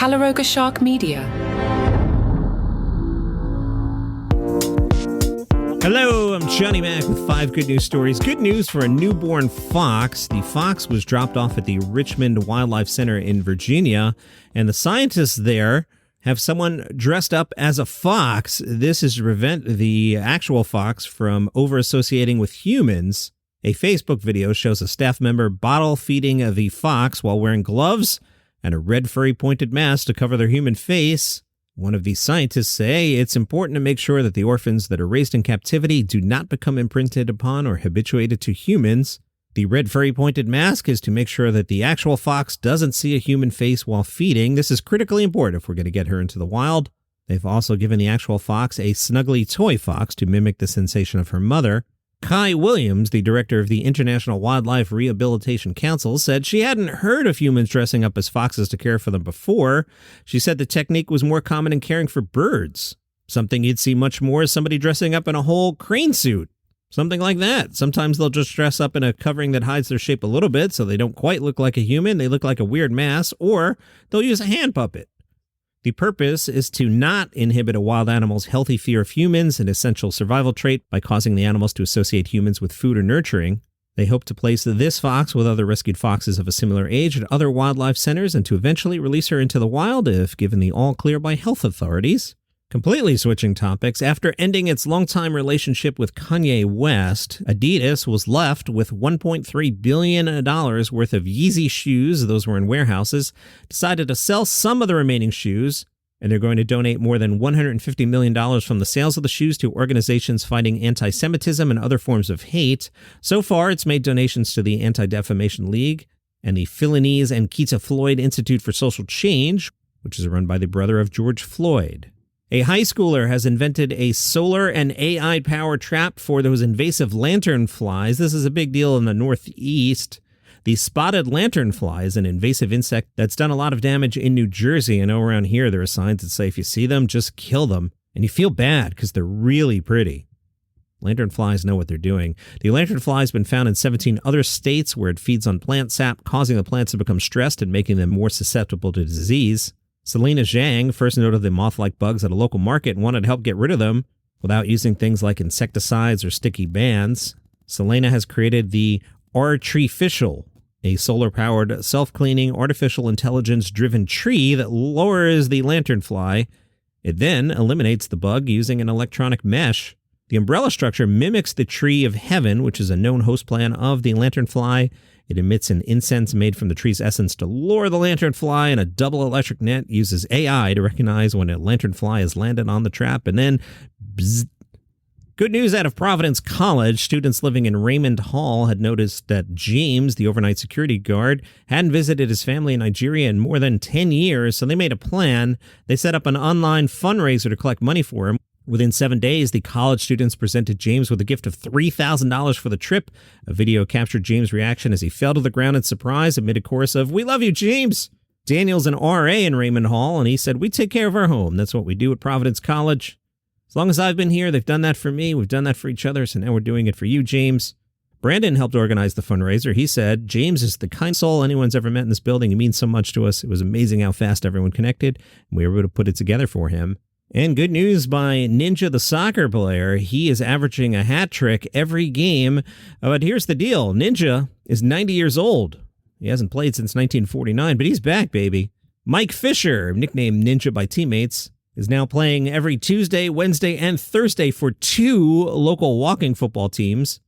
Calaroga Shark Media. Hello, I'm Johnny Mac with 5 good news stories. Good news for a newborn fox. The fox was dropped off at the Richmond Wildlife Center in Virginia, and the scientists there have someone dressed up as a fox. This is to prevent the actual fox from over-associating with humans. A Facebook video shows a staff member bottle feeding the fox while wearing gloves and a red furry pointed mask to cover their human face. One of these scientists say it's important to make sure that the orphans that are raised in captivity do not become imprinted upon or habituated to humans. The red furry pointed mask is to make sure that the actual fox doesn't see a human face while feeding. This is critically important if we're going to get her into the wild. They've also given the actual fox a snuggly toy fox to mimic the sensation of her mother. Kai Williams, the director of the International Wildlife Rehabilitation Council, said she hadn't heard of humans dressing up as foxes to care for them before. She said the technique was more common in caring for birds. Something you'd see much more is somebody dressing up in a whole crane suit. Something like that. Sometimes they'll just dress up in a covering that hides their shape a little bit so they don't quite look like a human. They look like a weird mask, or they'll use a hand puppet. The purpose is to not inhibit a wild animal's healthy fear of humans, an essential survival trait, by causing the animals to associate humans with food or nurturing. They hope to place this fox with other rescued foxes of a similar age at other wildlife centers and to eventually release her into the wild if given the all-clear by health authorities. Completely switching topics, after ending its longtime relationship with Kanye West, Adidas was left with $1.3 billion worth of Yeezy shoes, those were in warehouses, decided to sell some of the remaining shoes, and they're going to donate more than $150 million from the sales of the shoes to organizations fighting anti-Semitism and other forms of hate. So far, it's made donations to the Anti-Defamation League and the Philanese and Keita Floyd Institute for Social Change, which is run by the brother of George Floyd. A high schooler has invented a solar and AI-powered trap for those invasive lanternflies. This is a big deal in the Northeast. The spotted lanternfly is an invasive insect that's done a lot of damage in New Jersey. I know around here there are signs that say if you see them, just kill them. And you feel bad because they're really pretty. Lanternflies know what they're doing. The lanternfly has been found in 17 other states where it feeds on plant sap, causing the plants to become stressed and making them more susceptible to disease. Selena Zhang first noted the moth-like bugs at a local market and wanted to help get rid of them without using things like insecticides or sticky bands. Selena has created the Artrificial, a solar-powered, self-cleaning, artificial intelligence-driven tree that lowers the lanternfly. It then eliminates the bug using an electronic mesh. The umbrella structure mimics the tree of heaven, which is a known host plant of the lanternfly. It emits an incense made from the tree's essence to lure the lanternfly, and a double electric net uses AI to recognize when a lanternfly has landed on the trap, and then bzzz. Good news out of Providence College. Students living in Raymond Hall had noticed that James, the overnight security guard, hadn't visited his family in Nigeria in more than 10 years, so they made a plan. They set up an online fundraiser to collect money for him. Within 7 days, the college students presented James with a gift of $3,000 for the trip. A video captured James' reaction as he fell to the ground in surprise amid a chorus of, "We love you, James!" Daniel's an RA in Raymond Hall, and he said, "We take care of our home. That's what we do at Providence College. As long as I've been here, they've done that for me. We've done that for each other, so now we're doing it for you, James." Brandon helped organize the fundraiser. He said, "James is the kind soul anyone's ever met in this building. He means so much to us. It was amazing how fast everyone connected, and we were able to put it together for him." And good news by Ninja the soccer player. He is averaging a hat trick every game. But here's the deal. Ninja is 90 years old. He hasn't played since 1949, but he's back, baby. Mike Fisher, nicknamed Ninja by teammates, is now playing every Tuesday, Wednesday, and Thursday for 2 local walking football teams.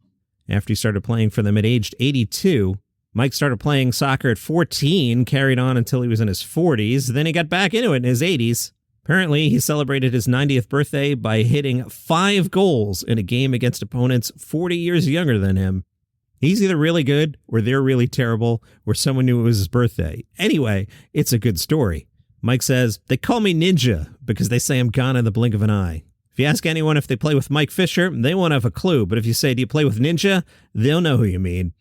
After he started playing for them at age 82, Mike started playing soccer at 14, carried on until he was in his 40s. Then he got back into it in his 80s. Apparently, he celebrated his 90th birthday by hitting 5 goals in a game against opponents 40 years younger than him. He's either really good, or they're really terrible, or someone knew it was his birthday. Anyway, it's a good story. Mike says, "They call me Ninja because they say I'm gone in the blink of an eye." If you ask anyone if they play with Mike Fisher, they won't have a clue. But if you say, "Do you play with Ninja?" they'll know who you mean.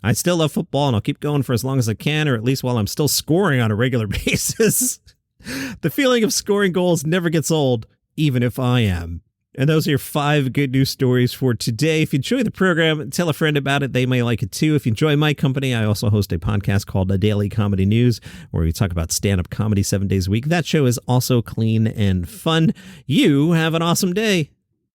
I still love football, and I'll keep going for as long as I can, or at least while I'm still scoring on a regular basis. The feeling of scoring goals never gets old, even if I am. And those are your 5 good news stories for today. If you enjoy the program, tell a friend about it. They may like it too. If you enjoy my company, I also host a podcast called A Daily Comedy News, where we talk about stand-up comedy 7 days a week. That show is also clean and fun. You have an awesome day.